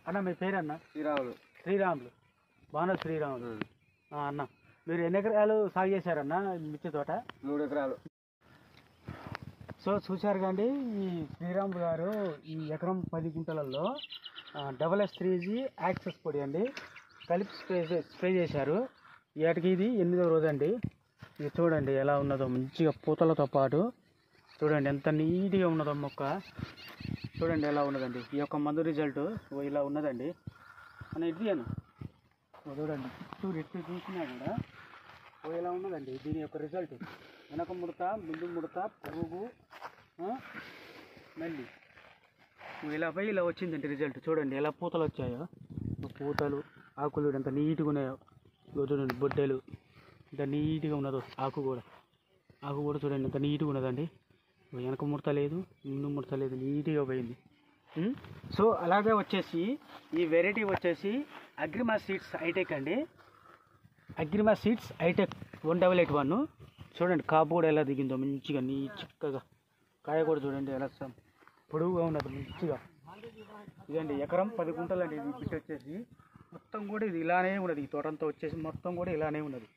అన్న మీ పేరన్న? శ్రీరాములు. శ్రీరాములు, బాగా శ్రీరాములు. అన్న మీరు ఎన్ని ఎకరాలు సాగు చేశారన్న మిర్చి తోట? 3 ఎకరాలు. సో చూశారు కండి, ఈ శ్రీరాములు గారు ఈ ఎకరం 10 గుంటలలో SS3G యాక్సెస్ పొడి అండి కలిపి స్ప్రే చేశారు. ఏటికి ఇది 8వ రోజు అండి. ఇది చూడండి ఎలా ఉన్నదో, మంచిగా పూతలతో పాటు చూడండి ఎంత నీట్గా ఉన్నదో మొక్క. చూడండి ఎలా ఉన్నదండి ఈ యొక్క మందు రిజల్ట్ ఇలా ఉన్నదండి. అని ఇదిగాను చూడండి, ఎట్టు చూసినా కూడా ఇలా ఉన్నదండి దీని యొక్క రిజల్ట్. వెనక ముడత, ముందు ముడత, పురుగు, మళ్ళీ ఇలా పోయి ఇలా వచ్చిందండి రిజల్ట్. చూడండి ఎలా పూతలు వచ్చాయో, పూతలు, ఆకులు ఎంత నీట్గా ఉన్నాయో చూడండి. బొడ్డెలు ఎంత నీట్గా ఉన్నదో, ఆకు కూడా చూడండి ఎంత నీట్గా ఉన్నదండి. వెనక ముడత లేదు, ముందు ముడత లేదు, నీట్గా పోయింది. సో అలాగే వచ్చేసి ఈ వెరైటీ వచ్చేసి అగ్రిమా సీడ్స్ హైటెక్ అండి. Agrima seeds hitech 1881. చూడండి కాపు కూడా ఎలా దిగిందో మంచిగా చిక్కగా. కాయ కూడా చూడండి ఎలా పొడుగుగా ఉన్నది మంచిగా. ఇదండి ఎకరం 10 గుంటలు అండి. ఇది బిట్ వచ్చేసి మొత్తం కూడా ఇది ఇలానే ఉన్నది. ఈ తోటంతా వచ్చేసి మొత్తం కూడా ఇలానే ఉన్నది.